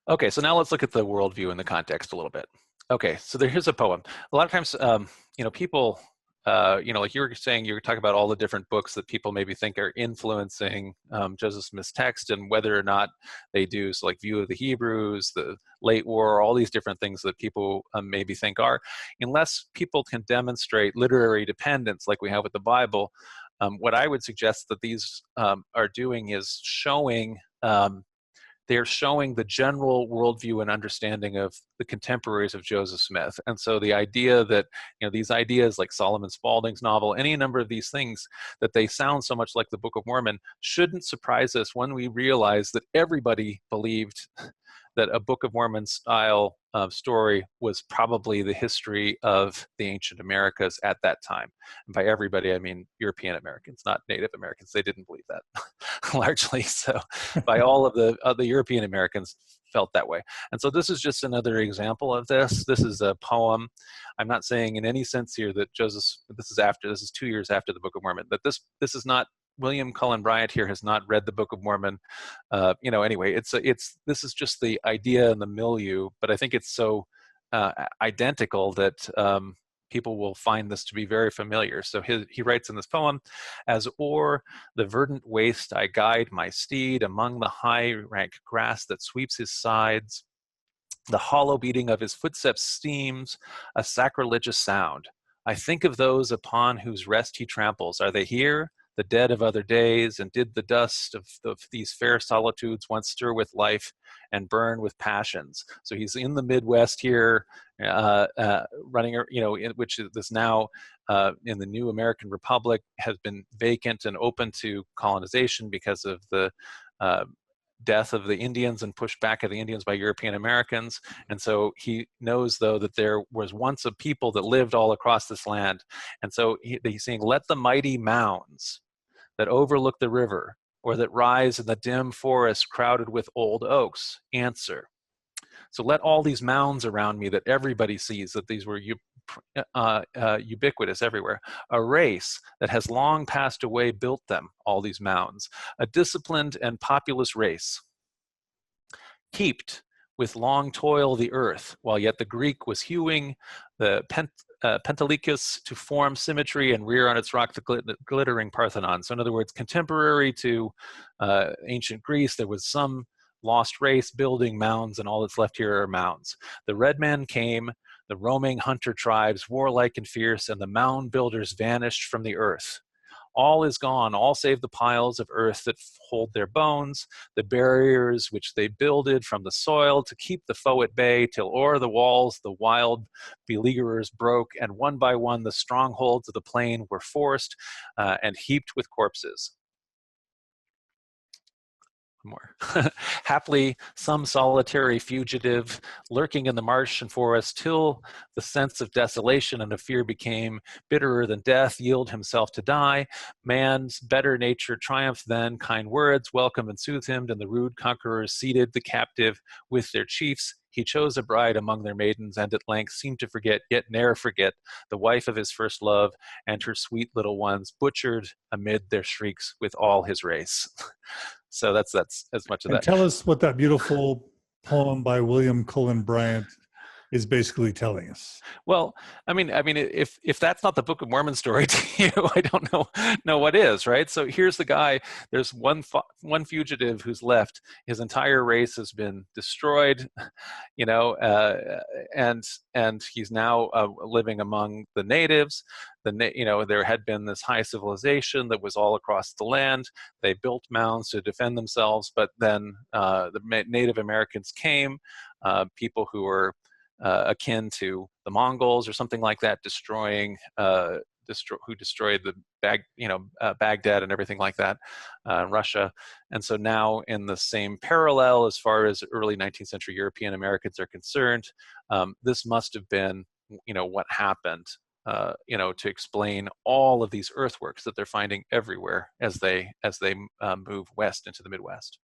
Okay, so now let's look at the worldview and the context a little bit. Okay, so here's a poem. A lot of times, people, like you were saying, you were talking about all the different books that people maybe think are influencing Joseph Smith's text and whether or not they do. So like View of the Hebrews, the Late War, all these different things that people maybe think are. Unless people can demonstrate literary dependence like we have with the Bible, what I would suggest that these are doing is showing they're showing the general worldview and understanding of the contemporaries of Joseph Smith. And so the idea that, these ideas like Solomon Spalding's novel, any number of these things, that they sound so much like the Book of Mormon, shouldn't surprise us when we realize that everybody believed that a Book of Mormon style story was probably the history of the ancient Americas at that time. And by everybody, I mean European Americans, not Native Americans. They didn't believe that largely. So by all of the European Americans felt that way. And so this is just another example of this. This is a poem. I'm not saying in any sense here that this is 2 years after the Book of Mormon, that this is not William Cullen Bryant here has not read the Book of Mormon. Anyway, this is just the idea and the milieu, but I think it's so identical that people will find this to be very familiar. So he writes in this poem, "As o'er the verdant waste I guide my steed among the high rank grass that sweeps his sides, the hollow beating of his footsteps steams a sacrilegious sound. I think of those upon whose rest he tramples. Are they here? The dead of other days, and did the dust of these fair solitudes once stir with life and burn with passions?" So he's in the Midwest here, running, which is now in the new American Republic, has been vacant and open to colonization because of the death of the Indians and pushback of the Indians by European Americans. And so he knows, though, that there was once a people that lived all across this land. And so he's saying, "Let the mighty mounds that overlook the river, or that rise in the dim forest crowded with old oaks, answer. So let all these mounds around me that everybody sees, that these were ubiquitous everywhere. A race that has long passed away built them, all these mounds. A disciplined and populous race, heaped with long toil the earth, while yet the Greek was hewing the Pentelicus to form symmetry and rear on its rock the glittering Parthenon." So in other words, contemporary to ancient Greece, there was some lost race building mounds, and all that's left here are mounds. "The red man came, the roaming hunter tribes, warlike and fierce, and the mound builders vanished from the earth. All is gone, all save the piles of earth that hold their bones, the barriers which they builded from the soil to keep the foe at bay, till o'er the walls the wild beleaguerers broke, and one by one the strongholds of the plain were forced and heaped with corpses." More. "Haply some solitary fugitive lurking in the marsh and forest, till the sense of desolation and of fear became bitterer than death, yield himself to die. Man's better nature triumphed then, kind words welcome and soothed him, and the rude conquerors seated the captive with their chiefs. He chose a bride among their maidens, and at length seemed to forget, yet ne'er forget, the wife of his first love, and her sweet little ones, butchered amid their shrieks with all his race." So that's as much of And that. tell us what that beautiful poem by William Cullen Bryant is basically telling us. Well, I mean, if that's not the Book of Mormon story to you, I don't know what is, right? So here's the guy. There's one fugitive who's left. His entire race has been destroyed, and he's now living among the natives. There had been this high civilization that was all across the land. They built mounds to defend themselves, but then the Native Americans came, people who were akin to the Mongols or something like that, who destroyed the Baghdad and everything like that, Russia. And so now, in the same parallel, as far as early 19th century European Americans are concerned, this must have been, what happened, to explain all of these earthworks that they're finding everywhere as they move west into the Midwest.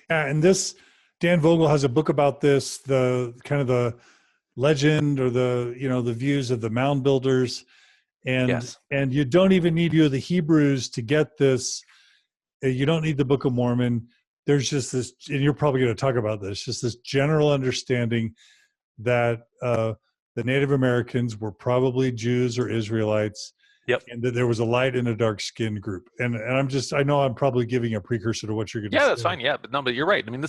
And this, Dan Vogel has a book about this, the kind of the legend or the views of the mound builders. And Yes. And you don't even need View of the Hebrews to get this. You don't need the Book of Mormon. there's just this, and you're probably going to talk about this, just this general understanding that the Native Americans were probably Jews or Israelites, Yep. and that there was a light and a dark skinned group. And I know I'm probably giving a precursor to what you're going to Yeah, say. that's fine. Yeah, but no, but you're right. I mean,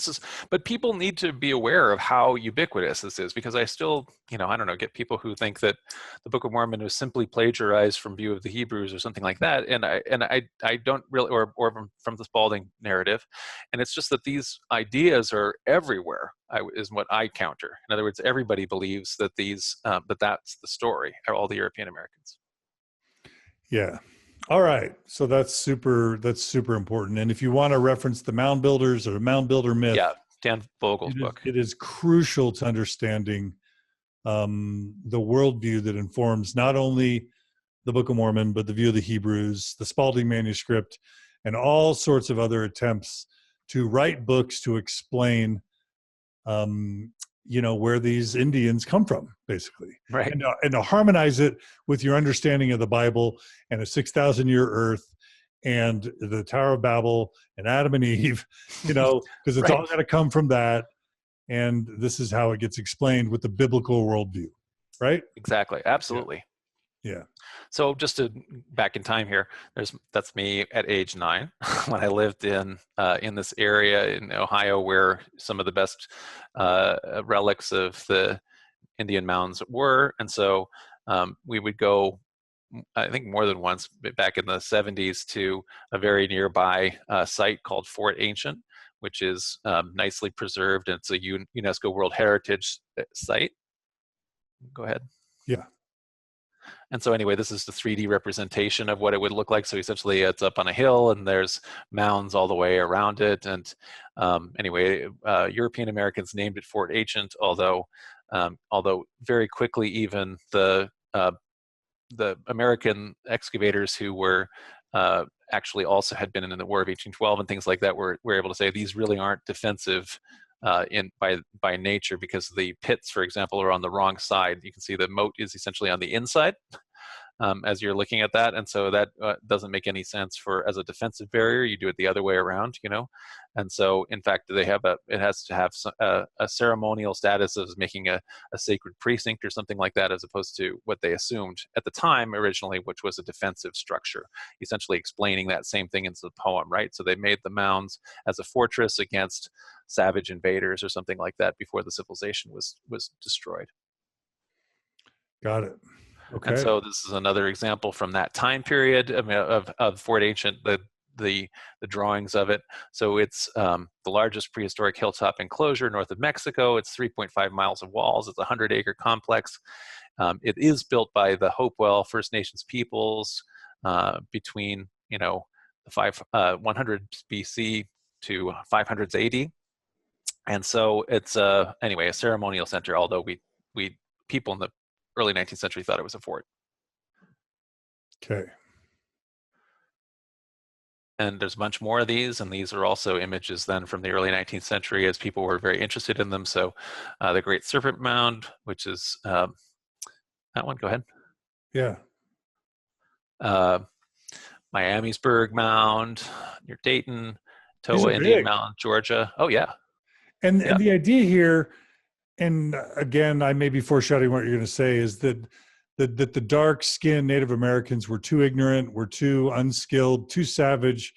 but people need to be aware of how ubiquitous this is, because I still, I don't know, get people who think that the Book of Mormon was simply plagiarized from View of the Hebrews or something like that, and I don't really, or from the Spalding narrative, and it's just that these ideas are everywhere. Is what I counter. In other words, everybody believes that that's the story. All the European Americans. Yeah. All right. So that's super important. And if you want to reference the mound builders or the mound builder myth, Yeah, Dan Vogel's book. it is crucial to understanding the worldview that informs not only the Book of Mormon, but the View of the Hebrews, the Spalding Manuscript, and all sorts of other attempts to write books to explain where these Indians come from, basically, Right. and to harmonize it with your understanding of the Bible and a 6,000-year Earth and the Tower of Babel and Adam and Eve, because it's Right. all got to come from that. And this is how it gets explained with the biblical worldview, right? Exactly. Absolutely. Yeah. So just to back in time here, that's me at age 9 when I lived in this area in Ohio where some of the best relics of the Indian mounds were, and so we would go, I think more than once back in the 70s, to a very nearby site called Fort Ancient, which is nicely preserved, and it's a UNESCO World Heritage site. Go ahead. Yeah. And so anyway, this is the 3D representation of what it would look like. So essentially it's up on a hill and there's mounds all the way around it. And anyway, European Americans named it Fort Ancient, although very quickly even the American excavators who were actually also had been in the War of 1812 and things like that were able to say these really aren't defensive by nature, because the pits, for example, are on the wrong side. You can see the moat is essentially on the inside as you're looking at that, and so that doesn't make any sense as a defensive barrier. You do it the other way around, and so in fact it has to have a ceremonial status of making a sacred precinct or something like that, as opposed to what they assumed at the time originally, which was a defensive structure, essentially explaining that same thing into the poem, right? So they made the mounds as a fortress against savage invaders or something like that before the civilization was destroyed. Got it. Okay. And so this is another example from that time period of Fort Ancient, the drawings of it. So it's the largest prehistoric hilltop enclosure north of Mexico. It's 3.5 miles of walls. It's a 100-acre complex. It is built by the Hopewell First Nations peoples between the 100 BC to 500s AD. And so it's anyway a ceremonial center, although we people in the early 19th century thought it was a fort. Okay. And there's a bunch more of these, and these are also images then from the early 19th century as people were very interested in them. So the Great Serpent Mound, which is that one, go ahead. Yeah. Miamisburg Mound near Dayton, Towa Indian Mound, Georgia. Oh yeah. And the idea here, and again, I may be foreshadowing what you're going to say, is that the dark-skinned Native Americans were too ignorant, were too unskilled, too savage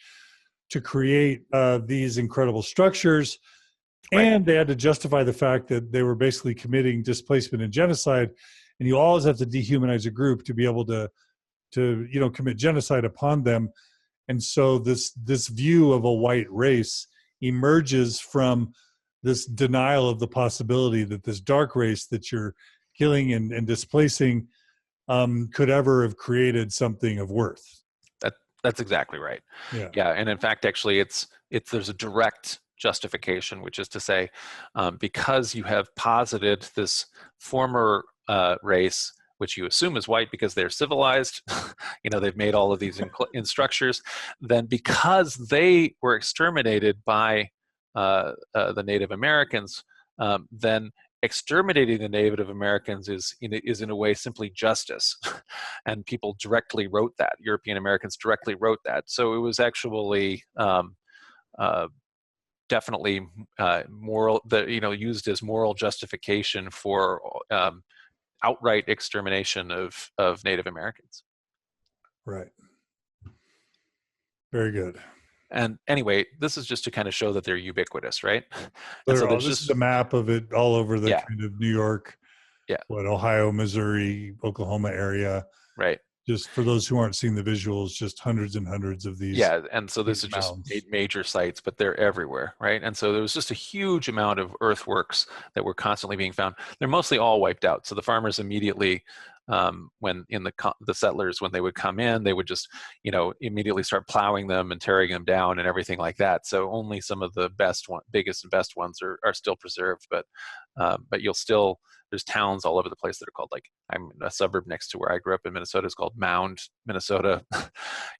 to create these incredible structures, right. And they had to justify the fact that they were basically committing displacement and genocide. And you always have to dehumanize a group to be able to commit genocide upon them. And so this view of a white race emerges from this denial of the possibility that this dark race that you're killing and displacing could ever have created something of worth. That's exactly right. Yeah, and in fact, actually, there's a direct justification, which is to say, because you have posited this former race, which you assume is white because they're civilized, they've made all of these in structures, then because they were exterminated by the Native Americans, then exterminating the Native Americans is in a way simply justice. And people directly wrote that. European Americans directly wrote that. So it was actually definitely moral, used as moral justification for outright extermination of Native Americans. Right. Very good. And anyway, this is just to kind of show that they're ubiquitous, right? And so there's This is just, a map of it all over the yeah, kind of New York, yeah, Ohio, Missouri, Oklahoma area. right. Just for those who aren't seeing the visuals, just hundreds and hundreds of these. Yeah, and so this is just mounds. major sites, but they're everywhere, right? And so there was just a huge amount of earthworks that were constantly being found. They're mostly all wiped out. So the farmers immediately, when in the settlers, when they would come in, they would just, immediately start plowing them and tearing them down and everything like that. So only some of the biggest and best ones are still preserved, but you'll still, there's towns all over the place that are called, like, I'm in a suburb next to where I grew up in Minnesota is called Mound, Minnesota.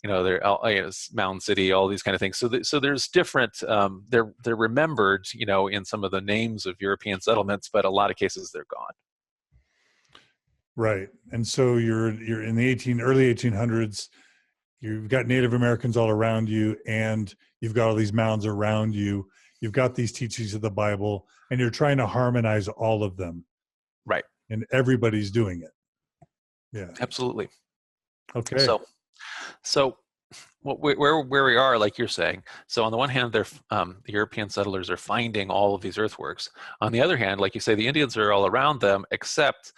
Mound City, all these kind of things. So there's different, they're remembered, in some of the names of European settlements, but a lot of cases they're gone. Right. And so you're in the early 1800s, you've got Native Americans all around you, and you've got all these mounds around you. You've got these teachings of the Bible, and you're trying to harmonize all of them. Right. And everybody's doing it. Yeah. Absolutely. Okay. So where we are, like you're saying, so on the one hand, the European settlers are finding all of these earthworks. On the other hand, like you say, the Indians are all around them, except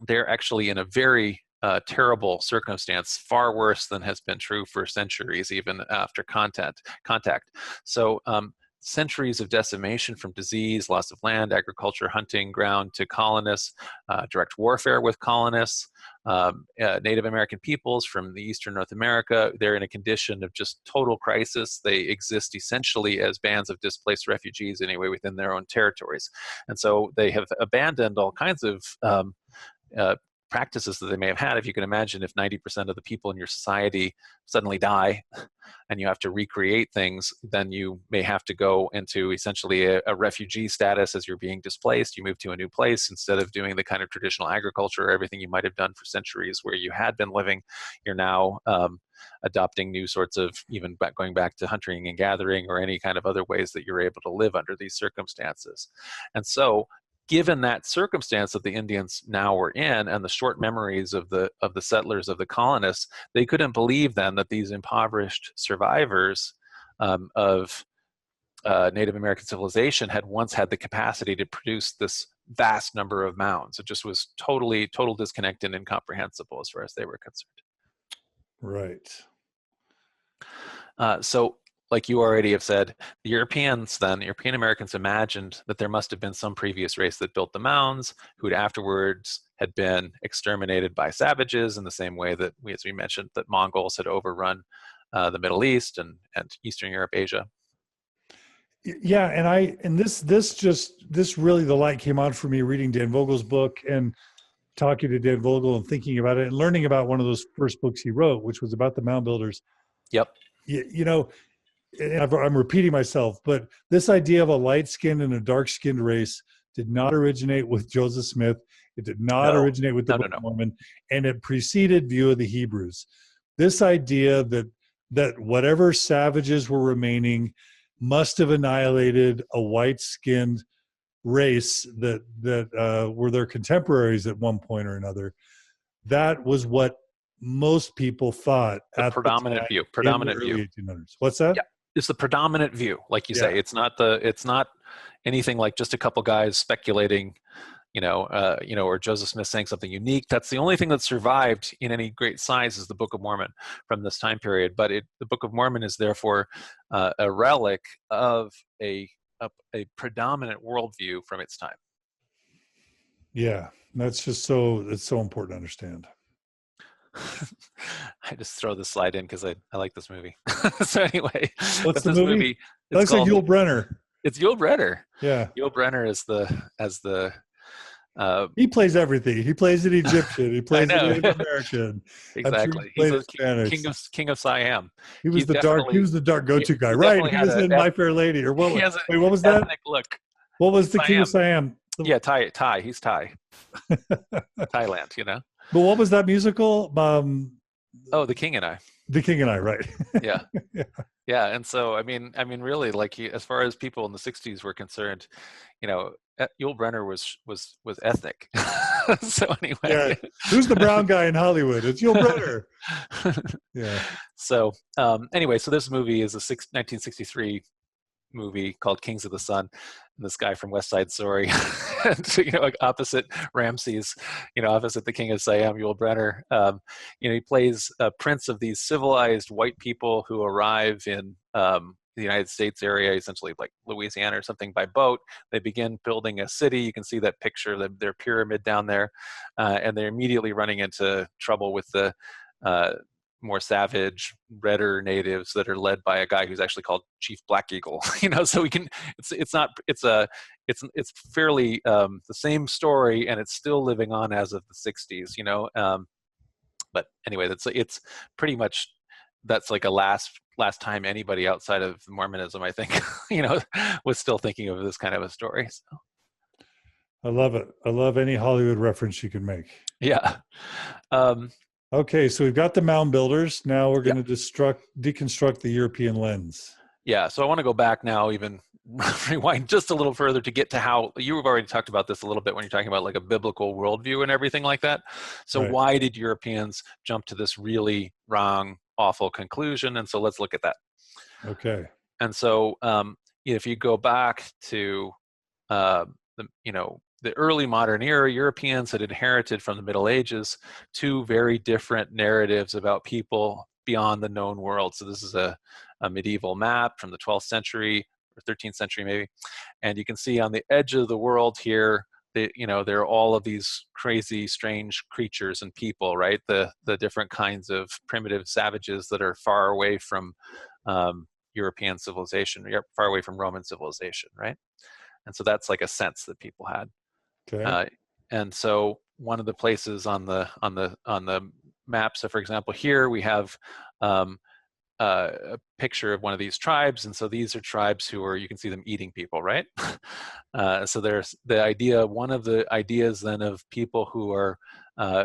they're actually in a very terrible circumstance, far worse than has been true for centuries, even after contact. So centuries of decimation from disease, loss of land, agriculture, hunting ground to colonists, direct warfare with colonists, Native American peoples from the Eastern North America. They're in a condition of just total crisis. They exist essentially as bands of displaced refugees anyway within their own territories. And so they have abandoned all kinds of practices that they may have had. If you can imagine, if 90% of the people in your society suddenly die and you have to recreate things, then you may have to go into essentially a refugee status as you're being displaced. You move to a new place. Instead of doing the kind of traditional agriculture or everything you might have done for centuries where you had been living, you're now adopting new sorts of, even going back to hunting and gathering or any kind of other ways that you're able to live under these circumstances. And so given that circumstance that the Indians now were in and the short memories of the settlers, of the colonists, they couldn't believe then that these impoverished survivors of Native American civilization had once had the capacity to produce this vast number of mounds. It just was total disconnect and incomprehensible as far as they were concerned. Right. So like you already have said, the European Americans imagined that there must have been some previous race that built the mounds, who'd afterwards had been exterminated by savages in the same way that as we mentioned, that Mongols had overrun the Middle East and Eastern Europe, Asia. Yeah, and this really, the light came on for me reading Dan Vogel's book and talking to Dan Vogel and thinking about it and learning about one of those first books he wrote, which was about the mound builders. Yep. I'm repeating myself, but this idea of a light-skinned and a dark-skinned race did not originate with Joseph Smith. It did not originate with the Book of Mormon, and it preceded View of the Hebrews. This idea that whatever savages were remaining must have annihilated a white-skinned race that were their contemporaries at one point or another. That was what most people thought. The predominant view. Predominant view. 1800s. What's that? Yeah. It's the predominant view, like you say. It's not anything like just a couple guys speculating, or Joseph Smith saying something unique. That's the only thing that survived in any great size is the Book of Mormon from this time period. But the Book of Mormon is therefore a relic of a predominant worldview from its time. Yeah, it's so important to understand. I just throw this slide in because I like this movie. So anyway, what's the movie? It looks like Yul Brynner. It's Yul Brynner. Yeah, Yul Brynner he plays everything. He plays an Egyptian. He plays an Native American. Exactly. He's the king of Siam. He was the dark go-to guy, right? He was in My Fair Lady, or what? Wait, what was that? Look. What was the King of Siam? Yeah, Thai. He's Thai. Thailand, But what was that musical? The King and I. The King and I, right? Yeah. Yeah. Yeah, and so really, like as far as people in the '60s were concerned, Yul Brynner was ethnic. So anyway, Yeah. Who's the brown guy in Hollywood? It's Yul Brynner. Yeah. so anyway, so this movie is a 1963 movie called Kings of the Sun. And this guy from West Side Story, and, like opposite Ramses, opposite the King of Siam, Yul Brynner. He plays a prince of these civilized white people who arrive in the United States area, essentially like Louisiana or something, by boat. They begin building a city. You can see that picture, their pyramid down there, and they're immediately running into trouble with the more savage, redder natives that are led by a guy who's actually called Chief Black Eagle. So we can, it's fairly the same story, and it's still living on as of the '60s. But anyway, it's pretty much, that's like a last time anybody outside of Mormonism, I think, was still thinking of this kind of a story. So. I love it. I love any Hollywood reference you can make. Yeah. Okay, so we've got the mound builders. Now we're Yeah. going to deconstruct the European lens. Yeah, so I want to go back now, even rewind just a little further to get to how you've already talked about this a little bit when you're talking about like a biblical worldview and everything like that. So Right. Why did Europeans jump to this really wrong, awful conclusion? And so let's look at that. Okay. And so if you go back to the early modern era, Europeans had inherited from the Middle Ages two very different narratives about people beyond the known world. So this is a medieval map from the 12th century or 13th century maybe, and you can see on the edge of the world here, there are all of these crazy, strange creatures and people, right? The different kinds of primitive savages that are far away from European civilization, far away from Roman civilization, right? And so that's like a sense that people had. Okay. And so one of the places on the map, so for example, here we have a picture of one of these tribes, and so these are tribes who are, you can see them eating people, right? So there's the idea, one of the ideas then of people who are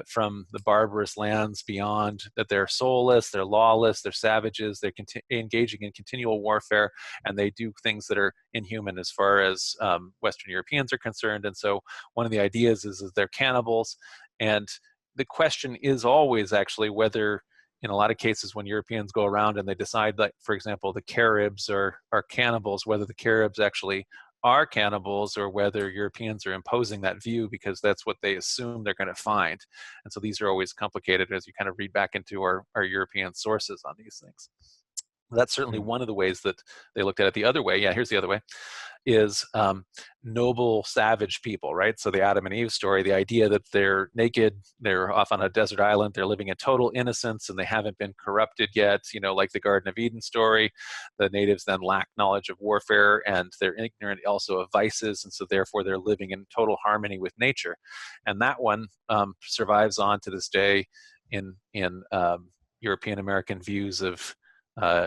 from the barbarous lands beyond, that they're soulless, they're lawless, they're savages, they're engaging in continual warfare, and they do things that are inhuman as far as Western Europeans are concerned. And so one of the ideas is they're cannibals, and the question is always actually whether, in a lot of cases when Europeans go around and they decide that, for example, the Caribs are cannibals, whether the Caribs actually are cannibals or whether Europeans are imposing that view because that's what they assume they're going to find. And so these are always complicated as you kind of read back into our European sources on these things. That's certainly one of the ways that they looked at it. The other way, here's the other way, is noble savage people, right? So the Adam and Eve story, the idea that they're naked, they're off on a desert island, they're living in total innocence, and they haven't been corrupted yet, like the Garden of Eden story. The natives then lack knowledge of warfare, and they're ignorant also of vices, and so therefore they're living in total harmony with nature. And that one survives on to this day in European American views of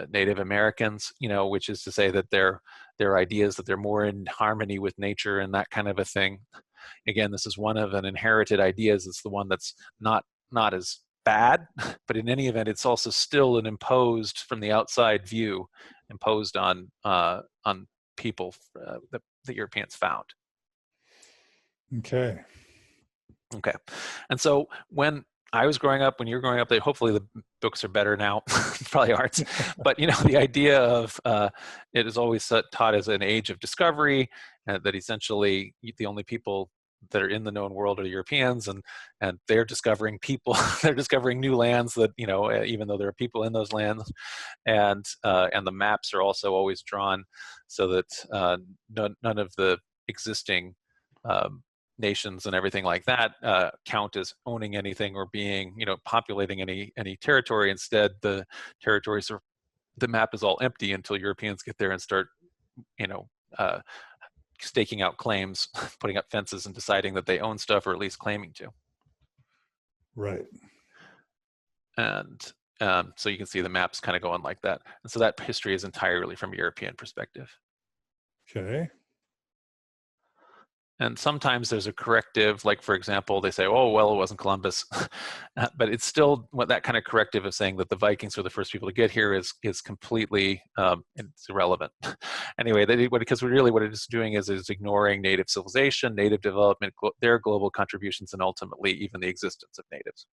Native Americans, which is to say that their ideas that they're more in harmony with nature and that kind of a thing. Again, this is one of an inherited ideas. It's the one that's not as bad, but in any event, it's also still an imposed from the outside view, imposed on people that the Europeans found. Okay. And so when I was growing up, when you're growing up, hopefully the books are better now, probably aren't. But the idea of it is always taught as an age of discovery, that essentially the only people that are in the known world are Europeans, and they're discovering people, they're discovering new lands that even though there are people in those lands, and the maps are also always drawn so that none of the existing nations and everything like that count as owning anything or being populating any territory. Instead, the territories are, the map is all empty until Europeans get there and start staking out claims, putting up fences and deciding that they own stuff, or at least claiming to. Right. And so you can see the maps kind of going like that, and so that history is entirely from a European perspective. Okay. And sometimes there's a corrective, like for example, they say, oh, well, it wasn't Columbus. But it's still what that kind of corrective of saying that the Vikings were the first people to get here is completely it's irrelevant. Anyway, because really what it is doing is ignoring native civilization, native development, their global contributions, and ultimately even the existence of natives.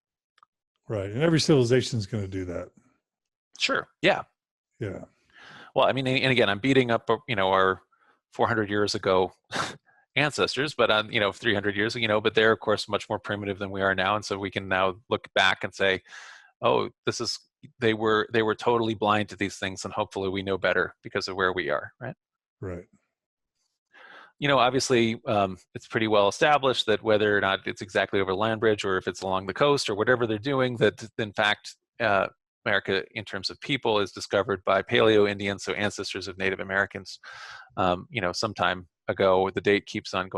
Right. And every civilization is going to do that. Sure. Yeah. Yeah. Well, I mean, and again, I'm beating up, our 400 years ago ancestors, but 300 years, but they're of course much more primitive than we are now, and so we can now look back and say, oh, they were totally blind to these things, and hopefully we know better because of where we are, right? Right. Obviously, it's pretty well established that whether or not it's exactly over the land bridge or if it's along the coast or whatever they're doing, that in fact America, in terms of people, is discovered by Paleo-Indians, so ancestors of Native Americans, some time ago. The date keeps on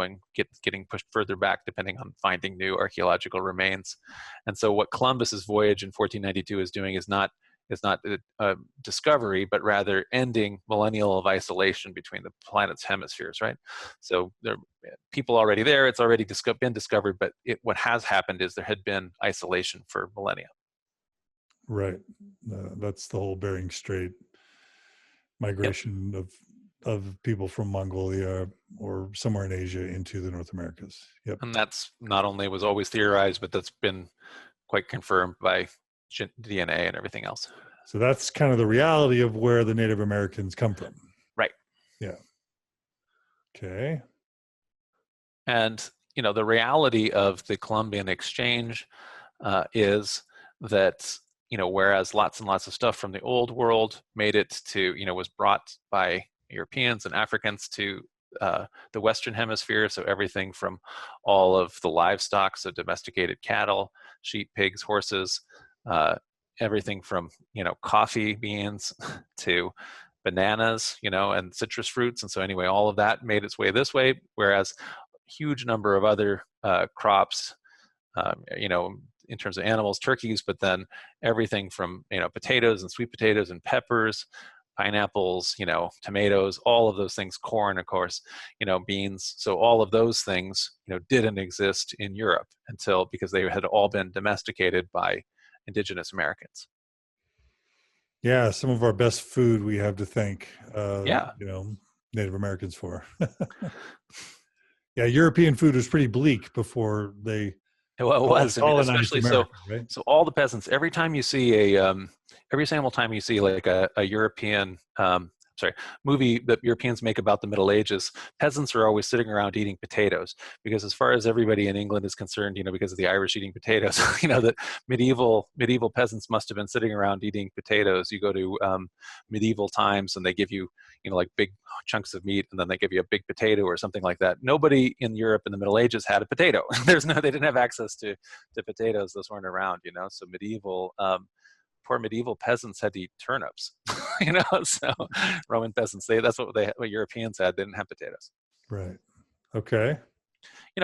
getting pushed further back depending on finding new archaeological remains. And so what Columbus's voyage in 1492 is doing is not a discovery, but rather ending millennial of isolation between the planet's hemispheres, right? So there are people already there, it's already been discovered, but what has happened is there had been isolation for millennia. Right. That's the whole Bering Strait migration of people from Mongolia or somewhere in Asia into the North Americas. Yep. And that's not only was always theorized, but that's been quite confirmed by DNA and everything else. So that's kind of the reality of where the Native Americans come from. Right. Yeah. Okay. And, the reality of the Columbian Exchange is that, whereas lots and lots of stuff from the old world made it to, was brought by Europeans and Africans to the Western Hemisphere. So everything from all of the livestock, so domesticated cattle, sheep, pigs, horses, everything from, coffee beans to bananas, and citrus fruits. And so anyway, all of that made its way this way, whereas a huge number of other crops, in terms of animals, turkeys, but then everything from, potatoes and sweet potatoes and peppers, pineapples, tomatoes, all of those things, corn, of course, beans. So all of those things, didn't exist in Europe because they had all been domesticated by indigenous Americans. Yeah. Some of our best food we have to thank, Yeah. Native Americans for. Yeah. European food was pretty bleak before they Well, it was. I mean, colonized especially America, right? so all the peasants, every single time you see like a European, movie that Europeans make about the Middle Ages, peasants are always sitting around eating potatoes, because as far as everybody in England is concerned, because of the Irish eating potatoes, that medieval peasants must have been sitting around eating potatoes. You go to medieval times and they give you, like big chunks of meat, and then they give you a big potato or something like that. Nobody in Europe in the Middle Ages had a potato. They didn't have access to potatoes. Those weren't around, so poor medieval peasants had to eat turnips, so Roman peasants, that's what Europeans had. They didn't have potatoes. Right. Okay.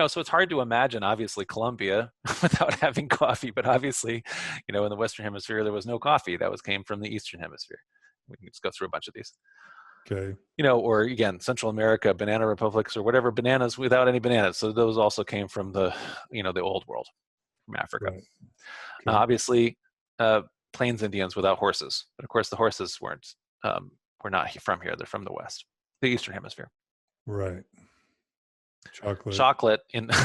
So it's hard to imagine, obviously, Colombia without having coffee, but obviously, in the Western Hemisphere, there was no coffee. That came from the Eastern Hemisphere. We can just go through a bunch of these. Okay. Or again, Central America, banana republics or whatever, bananas without any bananas. So those also came from the old world, from Africa. Right. Okay. Obviously, Plains Indians without horses, but of course the horses were not from here. They're from the West, the Eastern Hemisphere. Right. Chocolate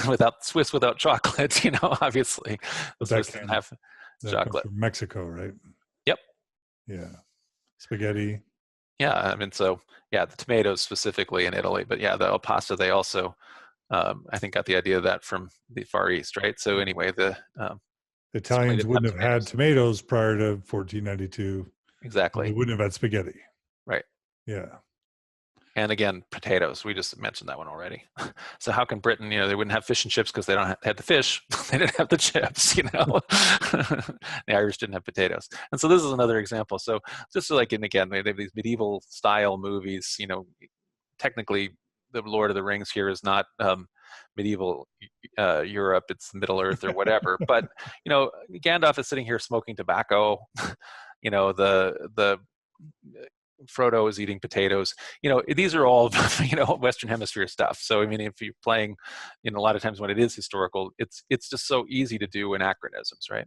without Swiss without chocolate. Obviously the Swiss didn't have chocolate. From Mexico, right? Yep. Yeah. Spaghetti. Yeah, I mean, so yeah, the tomatoes specifically in Italy, but yeah, the El Pasta, they also, I think, got the idea of that from the Far East, right? So anyway, the Italians wouldn't have had tomatoes prior to 1492. Exactly. They wouldn't have had spaghetti. Right. Yeah. And again, potatoes. We just mentioned that one already. So how can Britain, they wouldn't have fish and chips because they don't have the fish. They didn't have the chips, The Irish didn't have potatoes. And so this is another example. So just like, and again, they have these medieval style movies, technically the Lord of the Rings here is not medieval Europe, it's Middle Earth or whatever. But, Gandalf is sitting here smoking tobacco, Frodo is eating potatoes. These are all Western Hemisphere stuff. So I mean, if you're playing, a lot of times when it is historical, it's just so easy to do anachronisms, right?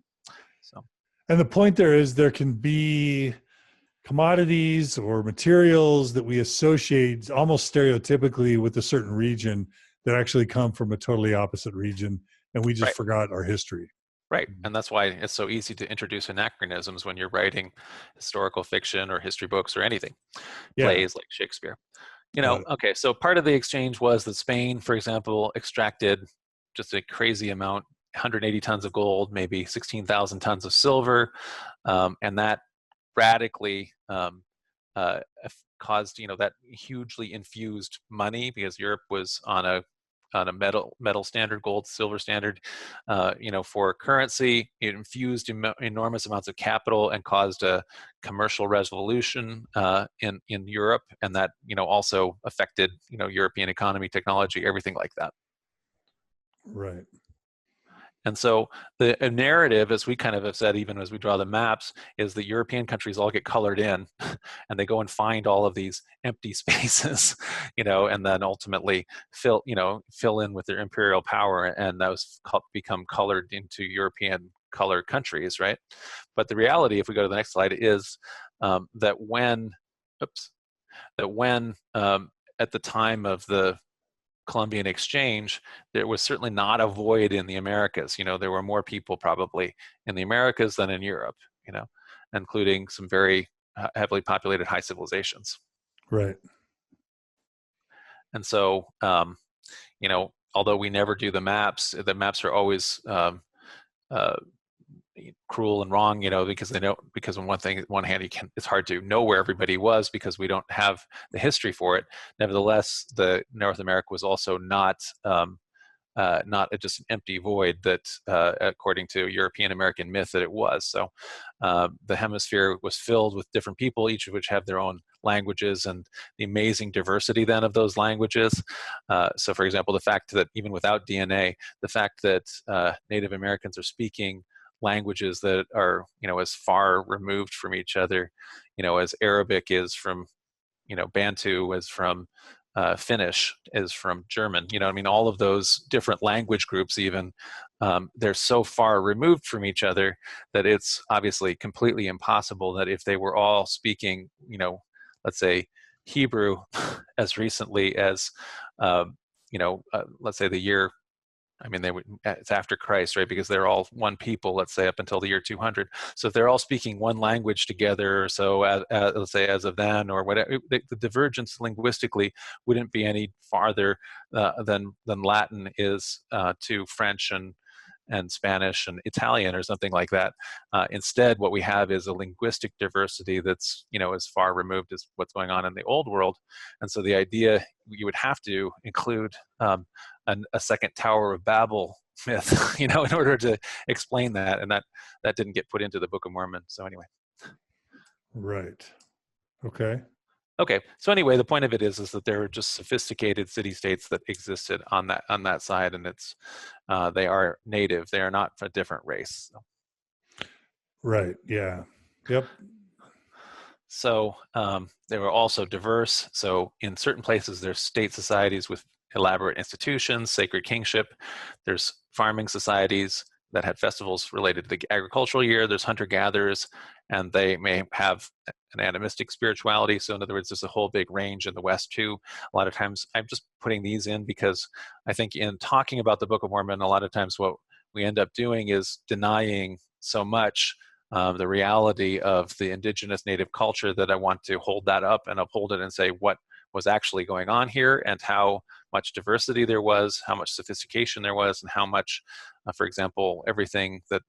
So. And the point there is there can be commodities or materials that we associate almost stereotypically with a certain region that actually come from a totally opposite region, and we just forgot our history. Right, and that's why it's so easy to introduce anachronisms when you're writing historical fiction or history books or anything, plays like Shakespeare. Okay, so part of the exchange was that Spain, for example, extracted just a crazy amount, 180 tons of gold, maybe 16,000 tons of silver, and that radically caused that hugely infused money, because Europe was on a metal standard, gold silver standard, for currency. It infused enormous amounts of capital and caused a commercial revolution in Europe, and that also affected European economy, technology, everything like that. Right. And so the narrative, as we kind of have said, even as we draw the maps, is that European countries all get colored in and they go and find all of these empty spaces, and then ultimately fill in with their imperial power, and those become colored into European colored countries, right? But the reality, if we go to the next slide, is that when at the time of the Columbian Exchange, there was certainly not a void in the Americas. There were more people probably in the Americas than in Europe, including some very heavily populated high civilizations. Right. And so, although we never do the maps are always cruel and wrong, because on one hand, it's hard to know where everybody was because we don't have the history for it. Nevertheless, the North America was also not just an empty void that, according to European American myth, that it was. So the hemisphere was filled with different people, each of which have their own languages, and the amazing diversity then of those languages. So for example, the fact that even without DNA, the fact that Native Americans are speaking languages that are as far removed from each other as Arabic is from Bantu, is from Finnish, is from German, all of those different language groups, even they're so far removed from each other that it's obviously completely impossible that if they were all speaking let's say Hebrew as recently as let's say the year, it's after Christ, right? Because they're all one people, let's say up until the year 200. So if they're all speaking one language together, so let's say as of then, or whatever, the divergence linguistically wouldn't be any farther than Latin is to French and Spanish and Italian or something like that. Instead, what we have is a linguistic diversity that's as far removed as what's going on in the Old World. And so the idea, you would have to include a second Tower of Babel myth, in order to explain that, and that didn't get put into the Book of Mormon. So anyway. Right. Okay. Okay. So anyway, the point of it is that there are just sophisticated city-states that existed on that side, and it's they are native. They are not a different race. So. Right. Yeah. Yep. So they were also diverse. So in certain places, there's state societies with elaborate institutions, sacred kingship. There's farming societies that had festivals related to the agricultural year. There's hunter-gatherers, and they may have an animistic spirituality. So in other words, there's a whole big range in the West too. A lot of times, I'm just putting these in because I think in talking about the Book of Mormon, a lot of times what we end up doing is denying so much the reality of the indigenous native culture that I want to hold that up and uphold it and say what was actually going on here and how much diversity there was, how much sophistication there was, and how much, for example, everything that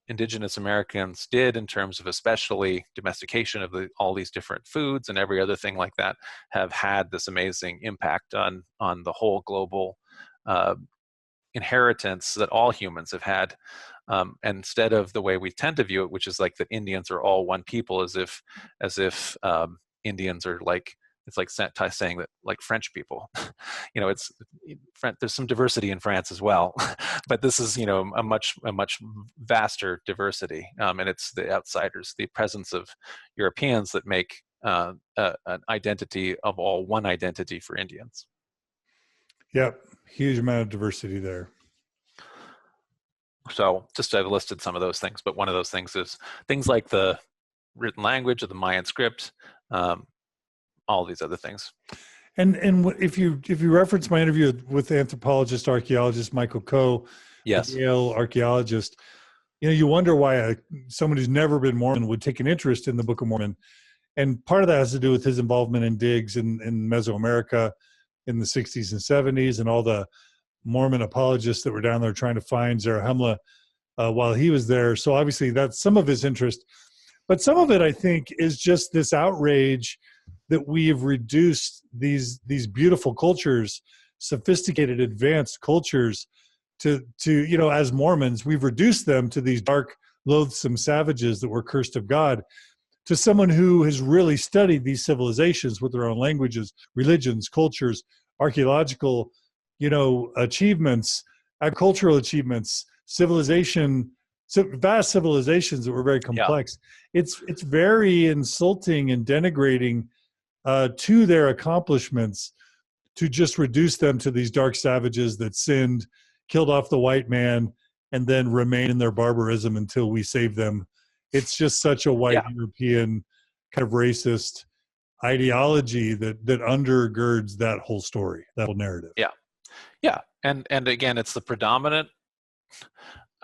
indigenous Americans did in terms of especially domestication of all these different foods and every other thing like that have had this amazing impact on the whole global inheritance that all humans have had. And instead of the way we tend to view it, which is like that Indians are all one people, as if Indians are like it's like saying that like French people, it's there's some diversity in France as well, but this is a much vaster diversity, and it's the outsiders, the presence of Europeans that make an identity of all one identity for Indians. Yep, huge amount of diversity there. So just I've listed some of those things, but one of those things is things like the written language of the Mayan script, all these other things. And if you reference my interview with anthropologist archaeologist Michael Coe, yes, a Yale archaeologist, you wonder why someone who's never been Mormon would take an interest in the Book of Mormon, and part of that has to do with his involvement in digs in Mesoamerica in the 60s and 70s, and all the Mormon apologists that were down there trying to find Zarahemla while he was there. So obviously that's some of his interest, but some of it I think is just this outrage that we have reduced these beautiful cultures, sophisticated, advanced cultures, to as Mormons, we've reduced them to these dark, loathsome savages that were cursed of God. To someone who has really studied these civilizations with their own languages, religions, cultures, archaeological, achievements, agricultural achievements, vast civilizations that were very complex. Yeah. It's very insulting and denigrating to their accomplishments to just reduce them to these dark savages that sinned, killed off the white man, and then remain in their barbarism until we save them. It's just such a white European kind of racist ideology that undergirds that whole story, that whole narrative. Yeah. And again, it's the predominant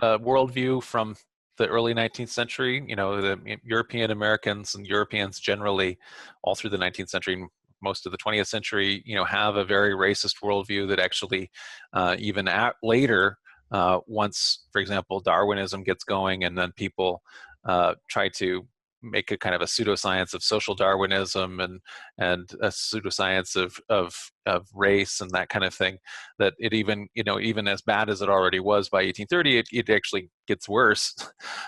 worldview from the early 19th century. The European Americans and Europeans generally, all through the 19th century, most of the 20th century, have a very racist worldview that actually, even later, once, for example, Darwinism gets going, and then people try to make a kind of a pseudoscience of social Darwinism and a pseudoscience of race and that kind of thing, that it even as bad as it already was by 1830, it actually gets worse.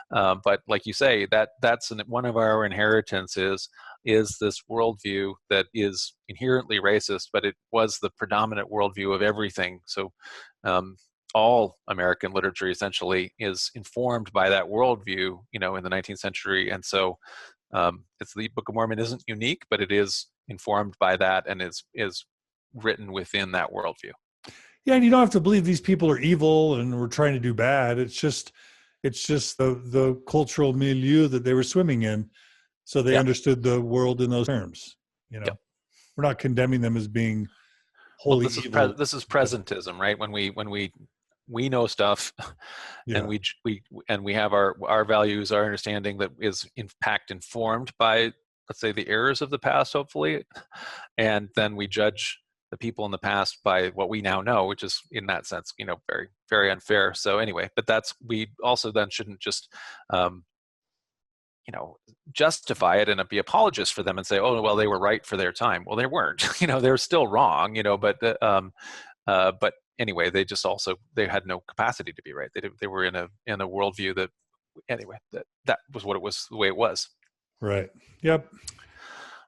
But like you say, that's one of our inheritances is this worldview that is inherently racist, but it was the predominant worldview of everything. So all American literature essentially is informed by that worldview, in the 19th century. And so it's the Book of Mormon isn't unique, but it is informed by that and is written within that worldview. Yeah, and you don't have to believe these people are evil and were trying to do bad. It's just the cultural milieu that they were swimming in. So they understood the world in those terms. We're not condemning them as being wholly evil. This is presentism, right? When we know stuff, and we have our values, our understanding that is in fact informed by, let's say, the errors of the past, hopefully, and then we judge the people in the past by what we now know, which is in that sense, very, very unfair. So anyway, but we also then shouldn't just justify it and be apologists for them and say, oh, well, they were right for their time. Well, they weren't. They're still wrong. But anyway, they had no capacity to be right. They were in a worldview that, anyway, that was what it was, the way it was. Right. Yep.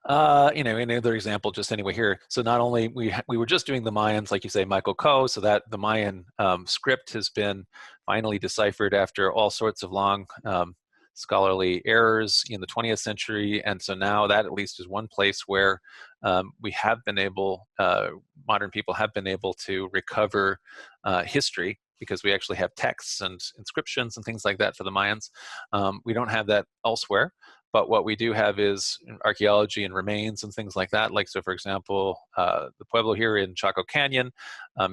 Another example, just anyway here. So not only we were just doing the Mayans, like you say, Michael Coe, so that the Mayan script has been finally deciphered after all sorts of long scholarly errors in the 20th century. And so now that at least is one place where we have been able, modern people have been able to recover history, because we actually have texts and inscriptions and things like that for the Mayans. We don't have that elsewhere. But what we do have is archaeology and remains and things like that. Like, so for example, the Pueblo here in Chaco Canyon,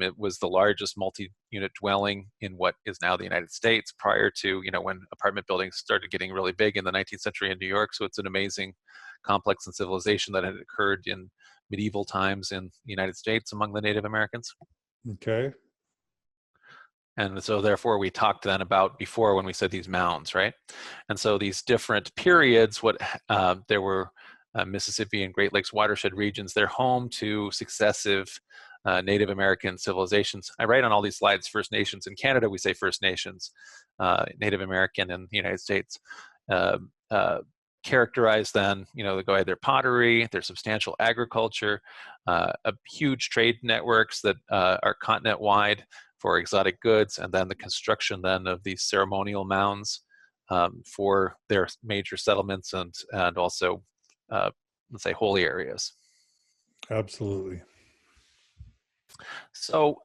it was the largest multi-unit dwelling in what is now the United States, prior to, when apartment buildings started getting really big in the 19th century in New York. So it's an amazing complex and civilization that had occurred in medieval times in the United States among the Native Americans. Okay. And so therefore we talked then about before when we said these mounds, right? And so these different periods, there were Mississippi and Great Lakes watershed regions, they're home to successive Native American civilizations. I write on all these slides First Nations. In Canada, we say First Nations, Native American in the United States. characterized then, they go ahead, their pottery, their substantial agriculture, a huge trade networks that are continent-wide for exotic goods, and then the construction then of these ceremonial mounds for their major settlements and also, let's say, holy areas. Absolutely. So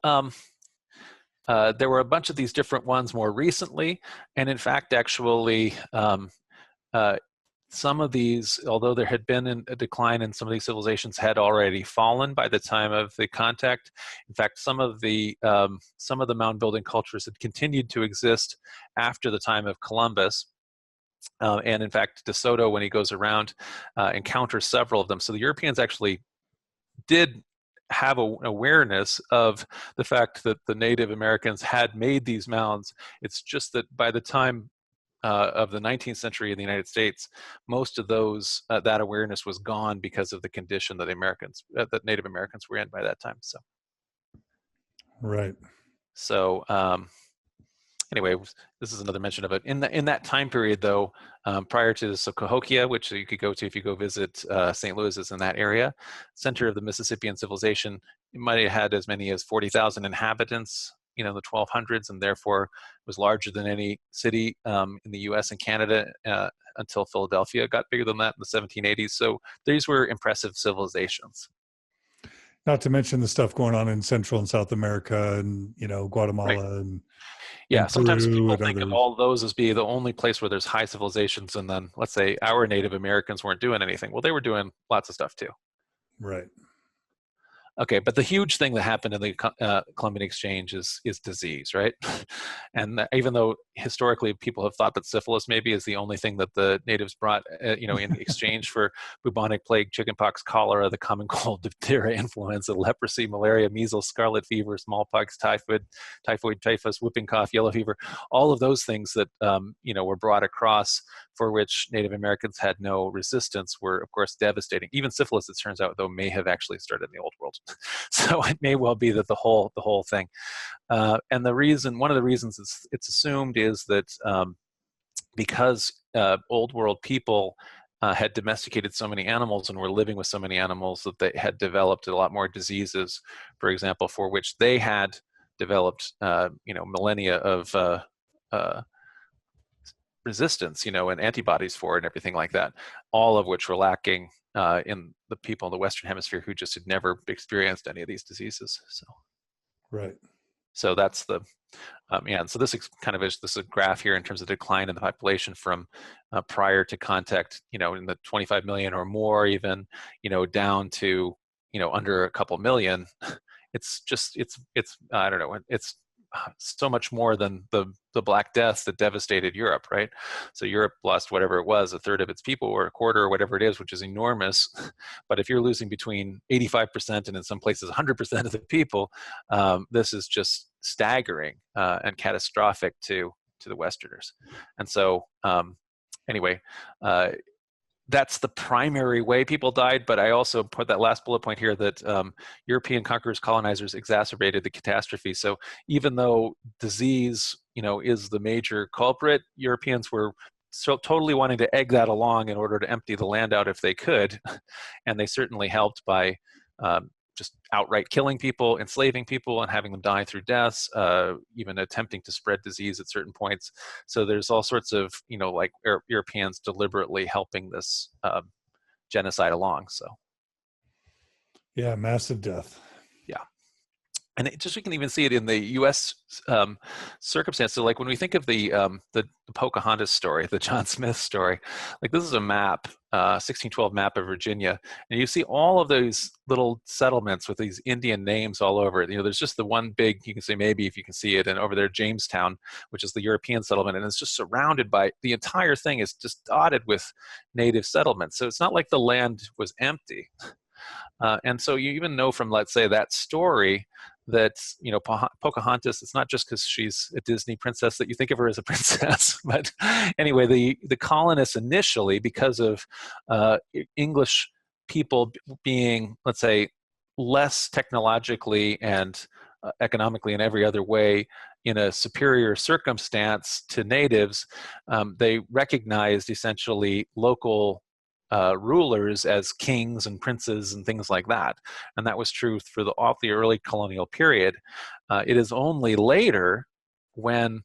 there were a bunch of these different ones more recently, and in fact, actually, some of these, although there had been a decline in some of these civilizations, had already fallen by the time of the contact. In fact, some of the mound building cultures had continued to exist after the time of Columbus. And in fact, De Soto, when he goes around, encounters several of them. So the Europeans actually did have an awareness of the fact that the Native Americans had made these mounds. It's just that by the time of the 19th century in the United States, most of those that awareness was gone because of the condition that that Native Americans were in by that time. So, right. So anyway, this is another mention of it. In that time period, though, prior to the Cahokia, which you could go to if you go visit St. Louis, is in that area, center of the Mississippian civilization. It might have had as many as 40,000 inhabitants, in the 1200s, and therefore was larger than any city in the U.S. and Canada until Philadelphia got bigger than that in the 1780s. So these were impressive civilizations. Not to mention the stuff going on in Central and South America, and Guatemala, Right. and Yeah, and sometimes Peru people and think of others. all those as being the only place where there's high civilizations, and then let's say our Native Americans weren't doing anything. Well, they were doing lots of stuff too. Right. Okay, but the huge thing that happened in the Columbian Exchange is disease, right? And even though historically people have thought that syphilis maybe is the only thing that the natives brought, in exchange for bubonic plague, chickenpox, cholera, the common cold, diphtheria, influenza, leprosy, malaria, measles, scarlet fever, smallpox, typhoid, typhus, whooping cough, yellow fever, all of those things that were brought across, for which Native Americans had no resistance, were of course devastating. Even syphilis, it turns out, though, may have actually started in the Old World. So it may well be that the whole thing. And one of the reasons it's assumed is that because Old World people had domesticated so many animals and were living with so many animals, that they had developed a lot more diseases, for example, for which they had developed millennia of resistance, and antibodies for it and everything like that, all of which were lacking in the people in the Western Hemisphere who just had never experienced any of these diseases. So, Right. So that's the, and so this is kind of this is a graph here in terms of decline in the population from prior to contact, in the 25 million or more, even, down to, under a couple million. It's I don't know, it's so much more than the Black Death that devastated Europe, right? So Europe lost whatever it was, a third of its people or a quarter or whatever it is, which is enormous. But if you're losing between 85% and in some places 100% of the people, this is just staggering and catastrophic to the Westerners. And so anyway, that's the primary way people died, but I also put that last bullet point here that European conquerors, colonizers exacerbated the catastrophe. So even though disease, is the major culprit, Europeans were so totally wanting to egg that along in order to empty the land out if they could, and they certainly helped by just outright killing people, enslaving people, and having them die through deaths, even attempting to spread disease at certain points. So there's all sorts of, like Europeans deliberately helping this genocide along. So, Yeah, massive death. yeah. And we can even see it in the U.S. Circumstance. So, like when we think of the Pocahontas story, the John Smith story, like this is a map, 1612 map of Virginia, and you see all of those little settlements with these Indian names all over it. There's just the one big, you can say maybe if you can see it, and over there Jamestown, which is the European settlement, and it's just surrounded by, the entire thing is just dotted with native settlements. So it's not like the land was empty. And so you even know from, let's say, that story that, Pocahontas, it's not just because she's a Disney princess that you think of her as a princess. But anyway, the colonists initially, because of English people being, let's say, less technologically and economically and every other way in a superior circumstance to natives, they recognized essentially local rulers as kings and princes and things like that. And that was true for all the early colonial period. It is only later, when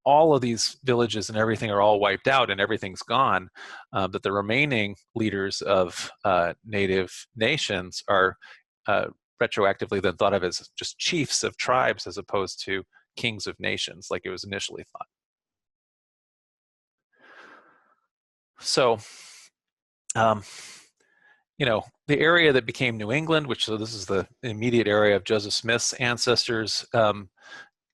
all of these villages and everything are all wiped out and everything's gone, that the remaining leaders of native nations are retroactively then thought of as just chiefs of tribes as opposed to kings of nations like it was initially thought. So, the area that became New England, so this is the immediate area of Joseph Smith's ancestors,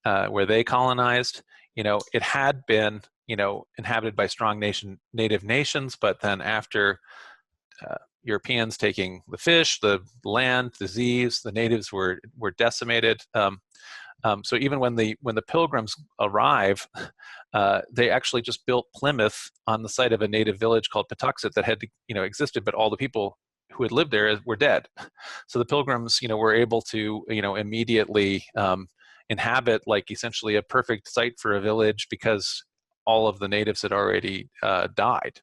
where they colonized, it had been, inhabited by strong native nations, but then after Europeans taking the fish, the land, disease, the natives were decimated. So even when the Pilgrims arrive, they actually just built Plymouth on the site of a native village called Patuxet that had existed, but all the people who had lived there were dead. So the Pilgrims, were able to immediately inhabit like essentially a perfect site for a village because all of the natives had already died.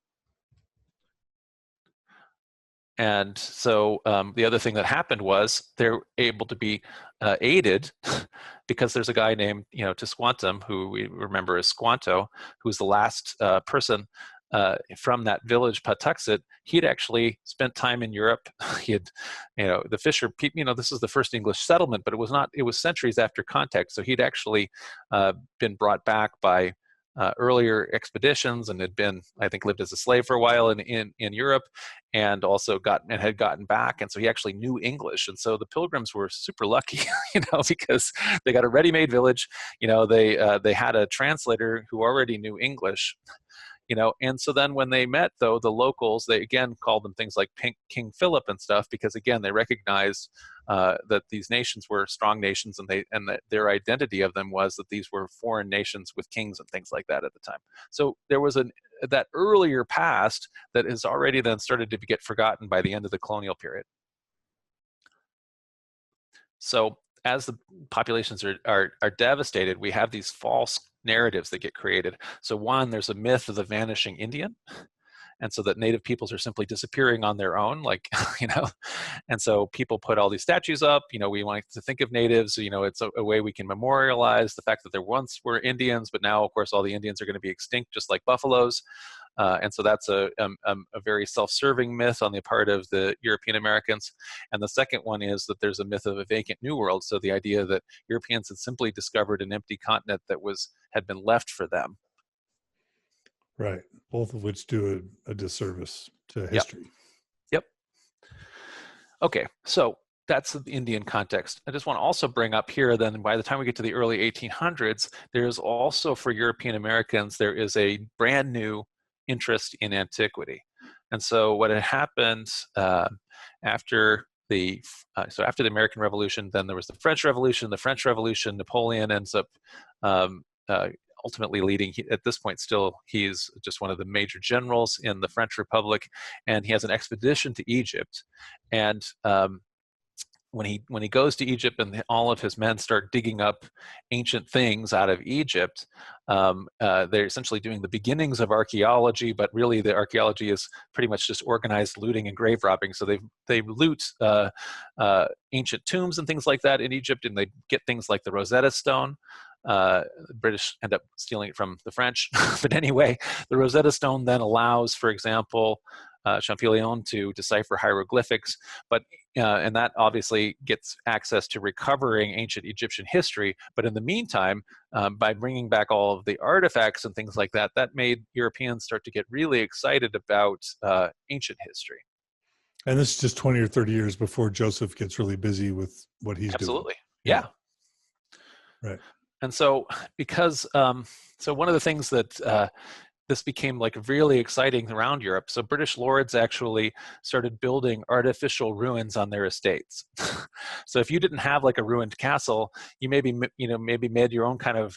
And so the other thing that happened was they're able to be aided because there's a guy named, Tisquantum, who we remember as Squanto, who's the last person from that village, Patuxet. He'd actually spent time in Europe. He had, the Fisher people, this is the first English settlement, but it was centuries after contact. So he'd actually been brought back by earlier expeditions and had been, I think, lived as a slave for a while in Europe, and also had gotten back. And so he actually knew English. And so the Pilgrims were super lucky, because they got a ready-made village. They had a translator who already knew English. And so then when they met, though, the locals, they again called them things like King Philip and stuff, because again, they recognized that these nations were strong nations, and that their identity of them was that these were foreign nations with kings and things like that at the time. So there was that earlier past that has already then started to get forgotten by the end of the colonial period. So as the populations are devastated, we have these false narratives that get created. So one, there's a myth of the vanishing Indian, and so that native peoples are simply disappearing on their own, like, and so people put all these statues up. We want to think of natives, it's a way we can memorialize the fact that there once were Indians, but now, of course, all the Indians are going to be extinct, just like buffaloes. And so that's a very self-serving myth on the part of the European Americans. And the second one is that there's a myth of a vacant New World. So the idea that Europeans had simply discovered an empty continent that had been left for them. Right. Both of which do a disservice to history. Yep. Okay. So that's the Indian context. I just want to also bring up here, then by the time we get to the early 1800s, there's also, for European Americans, there is a brand new interest in antiquity. And so what had happened after the American Revolution, then there was the French Revolution. The French Revolution, Napoleon ends up ultimately leading, at this point still, he's just one of the major generals in the French Republic, and he has an expedition to Egypt. And when he goes to Egypt and all of his men start digging up ancient things out of Egypt, they're essentially doing the beginnings of archaeology, but really the archaeology is pretty much just organized looting and grave robbing. So they loot ancient tombs and things like that in Egypt, and they get things like the Rosetta Stone. The British end up stealing it from the French. But anyway, the Rosetta Stone then allows, for example, Champollion to decipher hieroglyphics, and that obviously gets access to recovering ancient Egyptian history. But in the meantime, by bringing back all of the artifacts and things like that, that made Europeans start to get really excited about ancient history. And this is just 20 or 30 years before Joseph gets really busy with what he's doing. Absolutely. Yeah. Right. And so so one of the things that this became like really exciting around Europe. So British lords actually started building artificial ruins on their estates. So if you didn't have like a ruined castle, you maybe made your own kind of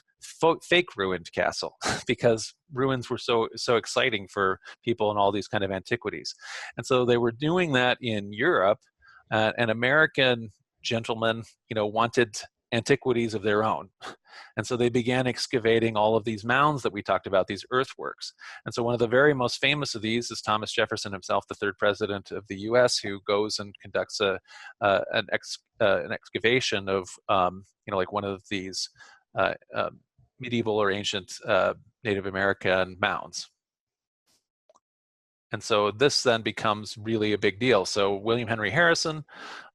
fake ruined castle, because ruins were so exciting for people in all these kind of antiquities. And so they were doing that in Europe, and American gentlemen, wanted antiquities of their own. And so they began excavating all of these mounds that we talked about, these earthworks. And so one of the very most famous of these is Thomas Jefferson himself, the third president of the US, who goes and conducts an excavation of, like one of these medieval or ancient Native American mounds. And so this then becomes really a big deal. So William Henry Harrison,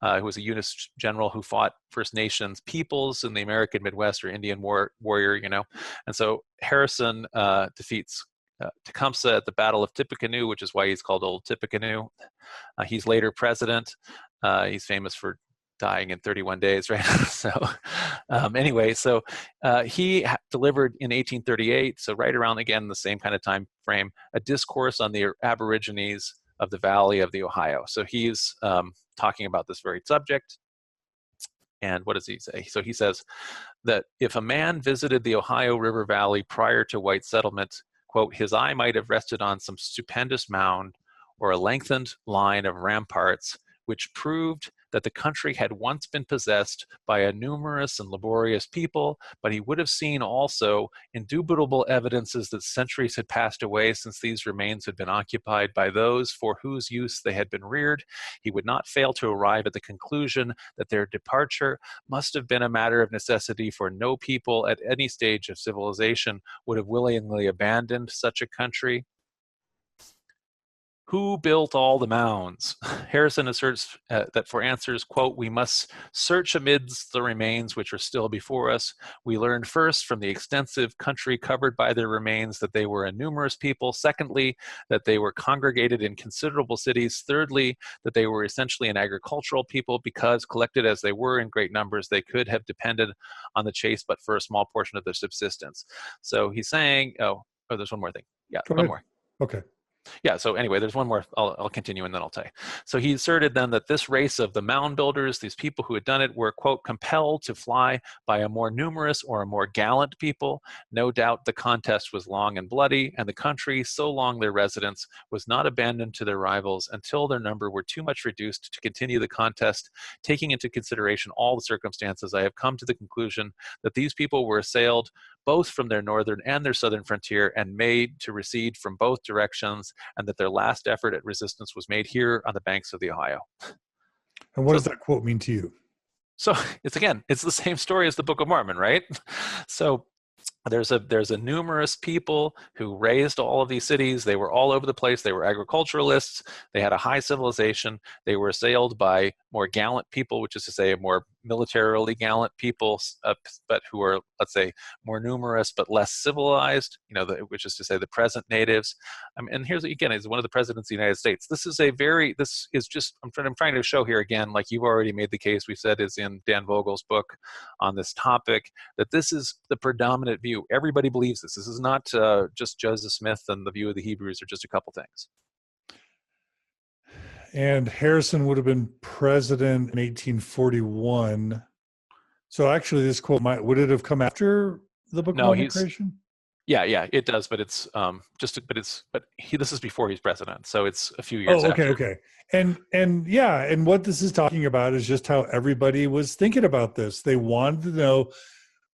who was a U.S. general who fought First Nations peoples in the American Midwest, or Indian warrior, And so Harrison defeats Tecumseh at the Battle of Tippecanoe, which is why he's called Old Tippecanoe. He's later president. He's famous for dying in 31 days, right? So anyway, so he delivered in 1838, so right around, again, the same kind of time frame, a discourse on the Aborigines of the Valley of the Ohio. So he's talking about this very subject. And what does he say? So he says that if a man visited the Ohio River Valley prior to white settlement, quote, his eye might have rested on some stupendous mound or a lengthened line of ramparts, which proved that the country had once been possessed by a numerous and laborious people, but he would have seen also indubitable evidences that centuries had passed away since these remains had been occupied by those for whose use they had been reared. He would not fail to arrive at the conclusion that their departure must have been a matter of necessity, for no people at any stage of civilization would have willingly abandoned such a country. Who built all the mounds? Harrison asserts that for answers, quote, we must search amidst the remains which are still before us. We learned first from the extensive country covered by their remains that they were a numerous people. Secondly, that they were congregated in considerable cities. Thirdly, that they were essentially an agricultural people, because collected as they were in great numbers, they could have depended on the chase but for a small portion of their subsistence. So he's saying, there's one more thing. Yeah, one more. Okay. Yeah, so anyway, there's one more. I'll continue and then I'll tell you. So he asserted then that this race of the mound builders, these people who had done it, were, quote, compelled to fly by a more numerous or a more gallant people. No doubt the contest was long and bloody, and the country, so long their residence, was not abandoned to their rivals until their number were too much reduced to continue the contest. Taking into consideration all the circumstances, I have come to the conclusion that these people were assailed both from their northern and their southern frontier, and made to recede from both directions, and that their last effort at resistance was made here on the banks of the Ohio. And what does that quote mean to you? So it's the same story as the Book of Mormon, right? So there's a numerous people who raised all of these cities. They were all over the place. They were agriculturalists. They had a high civilization. They were assailed by more gallant people, which is to say more militarily gallant people, but who are, let's say, more numerous but less civilized, which is to say the present natives. And here's, again, is one of the presidents of the United States. This is just, I'm trying to show here again, like you've already made the case, we said is in Dan Vogel's book on this topic, that this is the predominant view. Everybody believes this. This is not just Joseph Smith and the view of the Hebrews are just a couple things. And Harrison would have been president in 1841. So actually, this quote would it have come after the Book of Mormon creation? Yeah, it does, but it's this is before he's president, so it's a few years. Okay. And what this is talking about is just how everybody was thinking about this. They wanted to know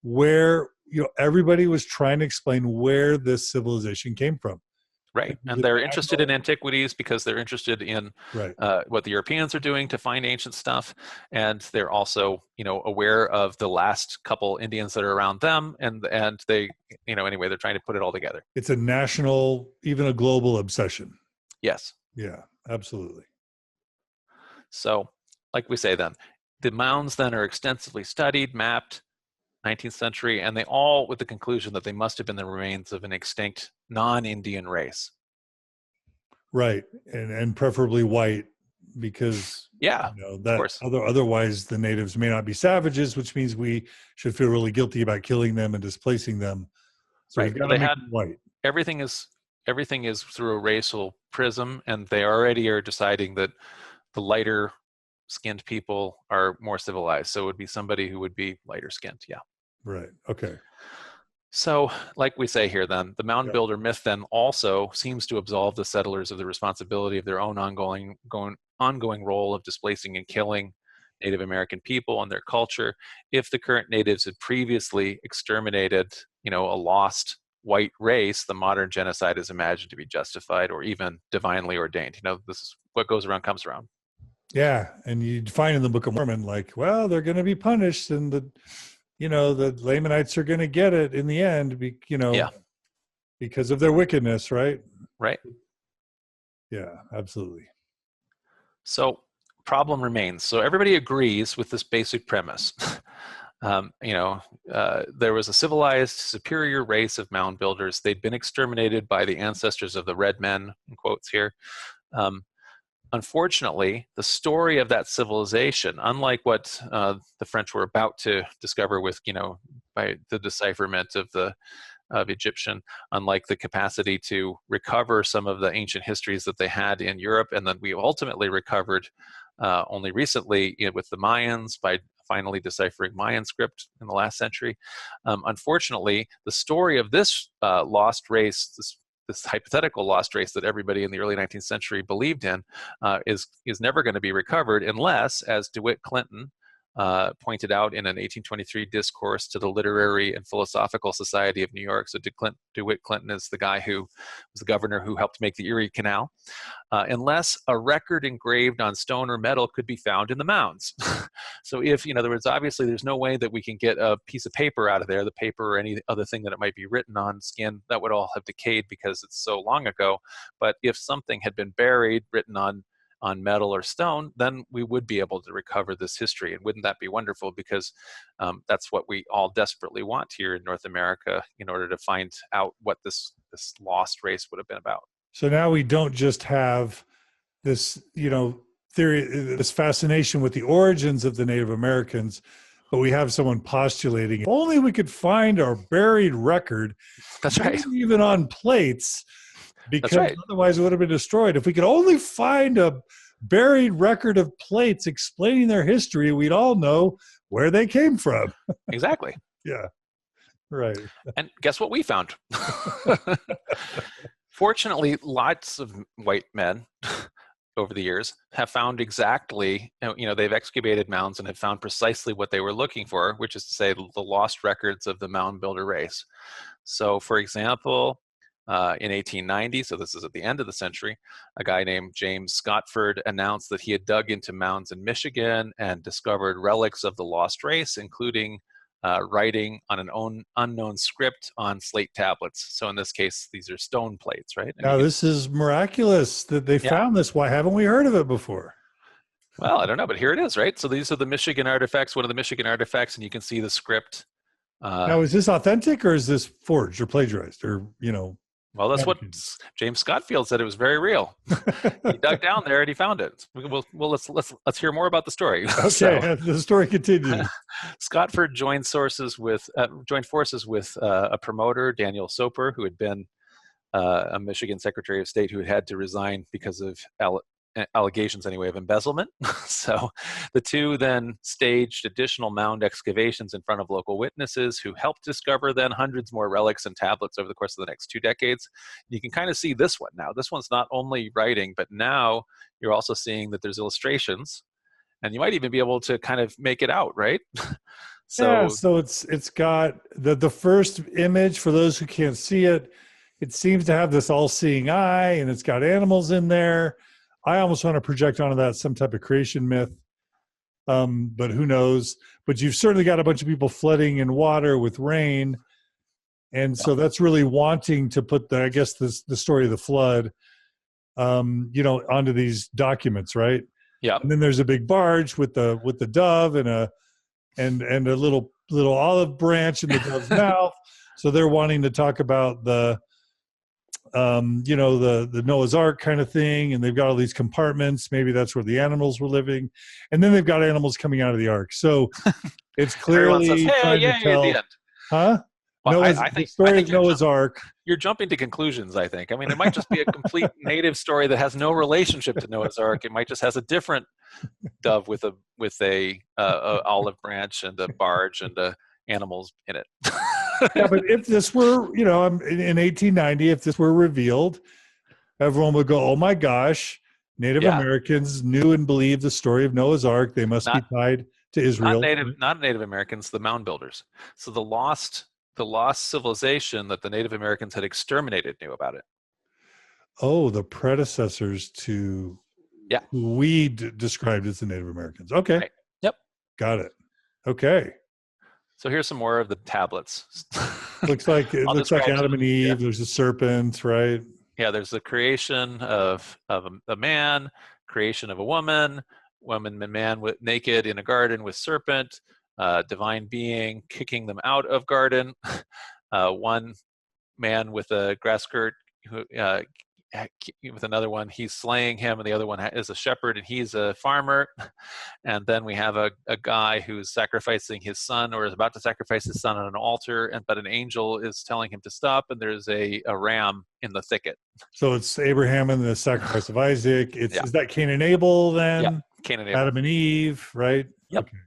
where, everybody was trying to explain where this civilization came from. Right, and they're interested in antiquities because they're interested in what the Europeans are doing to find ancient stuff, and they're also, aware of the last couple Indians that are around them, and they, anyway, they're trying to put it all together. It's a national, even a global obsession. Yes. Yeah, absolutely. So, like we say then, the mounds then are extensively studied, mapped, 19th century, and they all with the conclusion that they must have been the remains of an extinct non-Indian race. Right, and preferably white, because otherwise the natives may not be savages, which means we should feel really guilty about killing them and displacing them. So we've got to make them white. Everything is through a racial prism, and they already are deciding that the lighter skinned people are more civilized. So it would be somebody who would be lighter skinned. Yeah. Right. Okay. So, like we say here then, the mound builder myth then also seems to absolve the settlers of the responsibility of their own ongoing role of displacing and killing Native American people and their culture. If the current natives had previously exterminated, a lost white race, the modern genocide is imagined to be justified or even divinely ordained. This is what goes around comes around. Yeah, and you find in the Book of Mormon, like, well, they're going to be punished, and the Lamanites are going to get it in the end, Yeah. because of their wickedness, right? Right. Yeah, absolutely. So problem remains. So everybody agrees with this basic premise. There was a civilized, superior race of mound builders. They'd been exterminated by the ancestors of the red men, in quotes here. Unfortunately, the story of that civilization, unlike what the French were about to discover with, by the decipherment of Egyptian, unlike the capacity to recover some of the ancient histories that they had in Europe, and then we ultimately recovered only recently with the Mayans by finally deciphering Mayan script in the last century. Unfortunately, the story of this lost race, this hypothetical lost race that everybody in the early 19th century believed in, is never going to be recovered unless, as DeWitt Clinton pointed out in an 1823 discourse to the Literary and Philosophical Society of New York. So DeWitt Clinton is the guy who was the governor who helped make the Erie Canal. Unless a record engraved on stone or metal could be found in the mounds. So if, in other words, obviously there's no way that we can get a piece of paper out of there, the paper or any other thing that it might be written on, skin, that would all have decayed because it's so long ago. But if something had been buried, written on metal or stone, then we would be able to recover this history. And wouldn't that be wonderful? Because that's what we all desperately want here in North America in order to find out what this lost race would have been about. So now we don't just have this, theory, this fascination with the origins of the Native Americans, but we have someone postulating, if only we could find our buried record. That's right. Even on plates, because otherwise it would have been destroyed. If we could only find a buried record of plates explaining their history, we'd all know where they came from. Exactly. Yeah. Right. And guess what we found? Fortunately, lots of white men over the years have found exactly, they've excavated mounds and have found precisely what they were looking for, which is to say the lost records of the mound builder race. So, for example, in 1890, so this is at the end of the century, a guy named James Scotford announced that he had dug into mounds in Michigan and discovered relics of the lost race, including writing on an unknown script on slate tablets. So in this case, these are stone plates, right? And now this is miraculous that they found this. Why haven't we heard of it before? Well, I don't know, but here it is, right? So these are the Michigan artifacts, one of the Michigan artifacts, and you can see the script. Now, is this authentic or is this forged or plagiarized or, Well, that's what James Scotfield said. It was very real. He dug down there and he found it. Well, let's hear more about the story. Okay, so, the story continues. Scotford joined forces with a promoter, Daniel Soper, who had been a Michigan Secretary of State who had to resign because of allegations anyway of embezzlement. So the two then staged additional mound excavations in front of local witnesses who helped discover then hundreds more relics and tablets over the course of the next 2 decades. You can kind of see this one now. This one's not only writing, but now you're also seeing that there's illustrations, and you might even be able to kind of make it out, right? So it's got the first image, for those who can't see it, it seems to have this all-seeing eye, and it's got animals in there. I almost want to project onto that some type of creation myth, but who knows? But you've certainly got a bunch of people flooding in water with rain, and so that's really wanting to put the story of the flood, onto these documents, right? Yeah. And then there's a big barge with the dove and a little olive branch in the dove's mouth. So they're wanting to talk about the Noah's Ark kind of thing, and they've got all these compartments. Maybe that's where the animals were living, and then they've got animals coming out of the ark. So it's clearly trying to tell, at the end. Huh? Well, I think the story of Noah's Ark. You're jumping to conclusions, I think. I mean, it might just be a complete native story that has no relationship to Noah's Ark. It might just has a different dove with a olive branch and a barge and animals in it. Yeah, but if this were, in 1890, if this were revealed, everyone would go, "Oh my gosh, Native Yeah, Americans knew and believed the story of Noah's Ark. They must be not tied to Israel. not Native Americans, the mound builders. So the lost civilization that the Native Americans had exterminated knew about it. Oh, the predecessors to Yeah, who we described as the Native Americans. Okay, right. Yep. got it. Okay, So here's some more of the tablets. it I'll looks like describe Adam some. and Yeah, Eve. There's a serpent, right? yeah. There's the creation of a man, creation of a woman and man with naked in a garden with serpent, divine being kicking them out of garden, one man with a grass skirt who, with another one, he's slaying him, and the other one is a shepherd, and he's a farmer. And then we have a guy who's sacrificing his son, or is about to sacrifice his son on an altar, but an angel is telling him to stop, and there's a ram in the thicket. So it's Abraham and the sacrifice of Isaac. Yeah, Is that Cain and Abel yeah, then? Cain and Abel. Adam and Eve, right? Yep, Okay.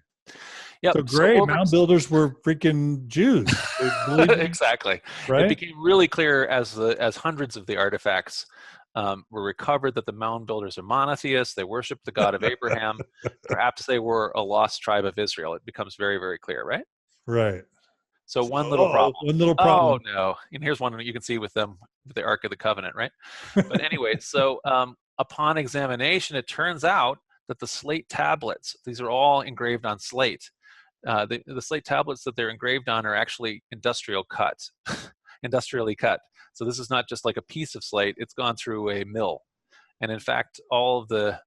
yep. So So great. over Mound builders were freaking Jews. They believed in, exactly. It right? became really clear as hundreds of the artifacts were recovered that the mound builders are monotheists. They worshiped the God of Abraham. Perhaps they were a lost tribe of Israel. It becomes very, very clear, right? Right. So So, one little problem. one little Oh problem. no! And here's one you can see with them with the Ark of the Covenant, right? But anyway, so upon examination, it turns out that the slate tablets, these are all engraved on slate. The slate tablets that they're engraved on are actually industrially cut. So this is not just like a piece of slate; it's gone through a mill. And in fact, all of the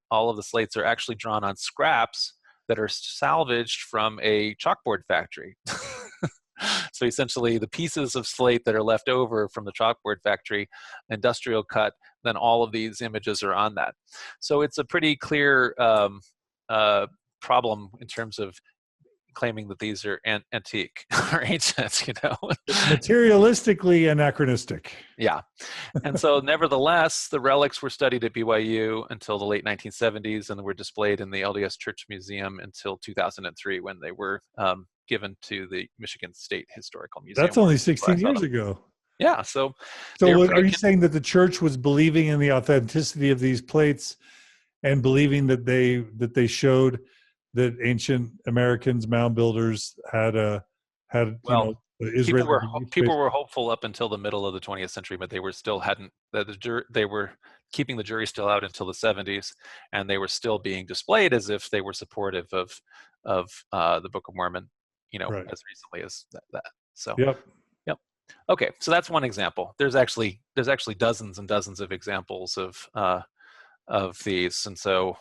slates are actually drawn on scraps that are salvaged from a chalkboard factory. So essentially, the pieces of slate that are left over from the chalkboard factory, industrial cut, then all of these images are on that. So it's a pretty clear problem in terms of claiming that these are antique or ancient, Materialistically anachronistic. Yeah. And so nevertheless, the relics were studied at BYU until the late 1970s and were displayed in the LDS Church Museum until 2003 when they were given to the Michigan State Historical Museum. That's only 16 years ago. Yeah. So are you saying that the church was believing in the authenticity of these plates and believing that they showed that ancient Americans, mound builders, had Israeli people were hopeful up until the middle of the 20th century, but they were still they were keeping the jury still out until the 70s, and they were still being displayed as if they were supportive of the Book of Mormon, right. as recently as that. So yep. Okay, so that's one example. There's actually dozens and dozens of examples of these, and so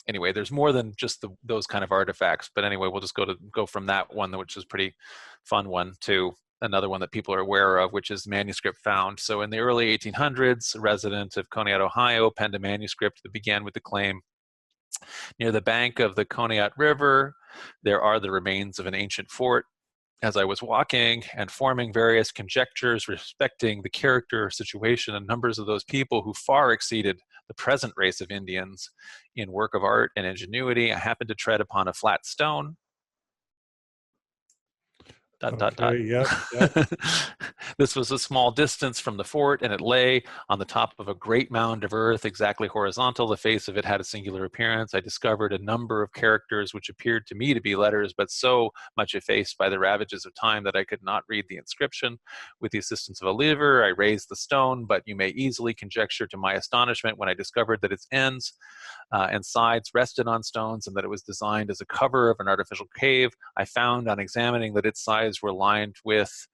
anyway, there's more than just those kind of artifacts. But anyway, we'll just go from that one, which is a pretty fun one, to another one that people are aware of, which is manuscript found. So in the early 1800s, a resident of Conneaut, Ohio, penned a manuscript that began with the claim, near the bank of the Conneaut River, there are the remains of an ancient fort. As I was walking and forming various conjectures respecting the character, situation, and numbers of those people who far exceeded the present race of Indians in work of art and ingenuity, I happened to tread upon a flat stone. ... Yep. This was a small distance from the fort, and it lay on the top of a great mound of earth, exactly horizontal. The face of it had a singular appearance. I discovered a number of characters which appeared to me to be letters, but so much effaced by the ravages of time that I could not read the inscription. With the assistance of a lever, I raised the stone, but you may easily conjecture to my astonishment when I discovered that its ends and sides rested on stones, and that it was designed as a cover of an artificial cave. I found on examining that its sides were lined with,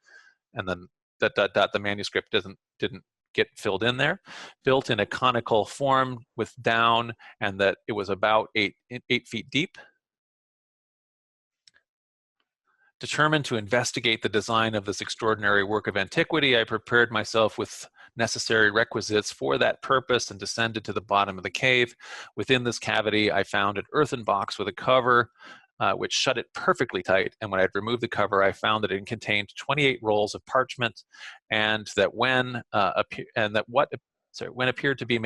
and then ... the manuscript didn't get filled in there, built in a conical form with down, and that it was about 8 feet deep. Determined to investigate the design of this extraordinary work of antiquity, I prepared myself with necessary requisites for that purpose and descended to the bottom of the cave. Within this cavity, I found an earthen box with a cover which shut it perfectly tight. And when I had removed the cover, I found that it contained 28 rolls of parchment, and that when appeared to be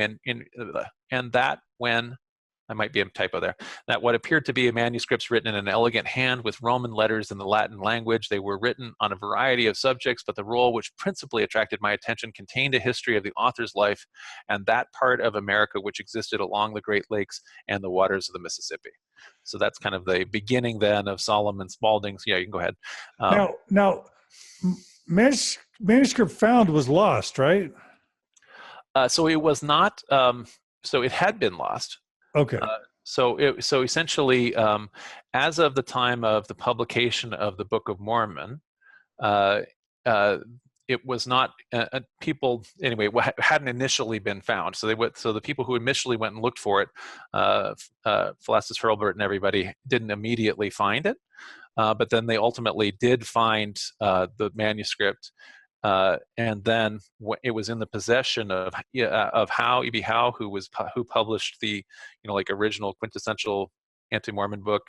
I might be a typo there, that what appeared to be manuscripts written in an elegant hand with Roman letters in the Latin language. They were written on a variety of subjects, but the roll which principally attracted my attention contained a history of the author's life and that part of America which existed along the Great Lakes and the waters of the Mississippi. So that's kind of the beginning then of Solomon Spalding's. Yeah, you can go ahead. Now, manuscript found was lost, right? So it was not. So it had been lost. Okay. So essentially, as of the time of the publication of the Book of Mormon, it was not people anyway. Hadn't initially been found. So the people who initially went and looked for it, Philastus Hurlburt and everybody, didn't immediately find it. But then they ultimately did find the manuscript, and then it was in the possession of Howe, E.B. Howe, who published the like original quintessential anti-Mormon book,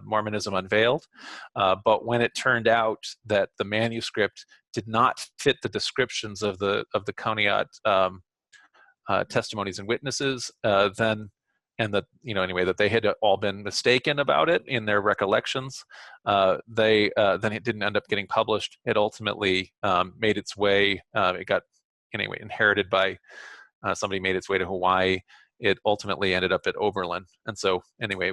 Mormonism Unveiled. But when it turned out that the manuscript did not fit the descriptions of the Conneaut testimonies and witnesses, that they had all been mistaken about it in their recollections, then it didn't end up getting published. It ultimately made its way. It got inherited by somebody, made its way to Hawaii. It ultimately ended up at Oberlin, and so anyway,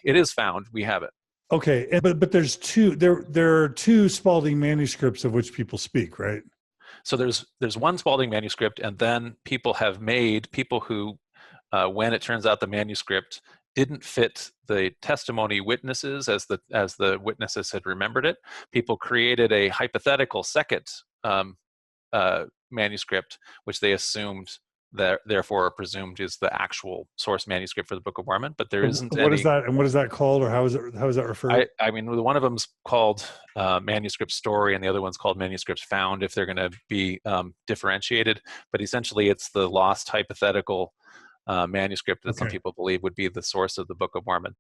it is found. We have it. Okay, but there's two. There are two Spalding manuscripts of which people speak, right? So there's one Spalding manuscript, and then people who, when it turns out the manuscript didn't fit the testimony witnesses as the witnesses had remembered it, people created a hypothetical second manuscript, which they assumed that therefore presumed is the actual source manuscript for the Book of Mormon. But there isn't what any. Is that, and what is that called, or how is that referred? I mean, one of them's called Manuscript Story, and the other one's called Manuscripts Found, if they're going to be differentiated. But essentially, it's the lost hypothetical manuscript that some people believe would be the source of the Book of Mormon.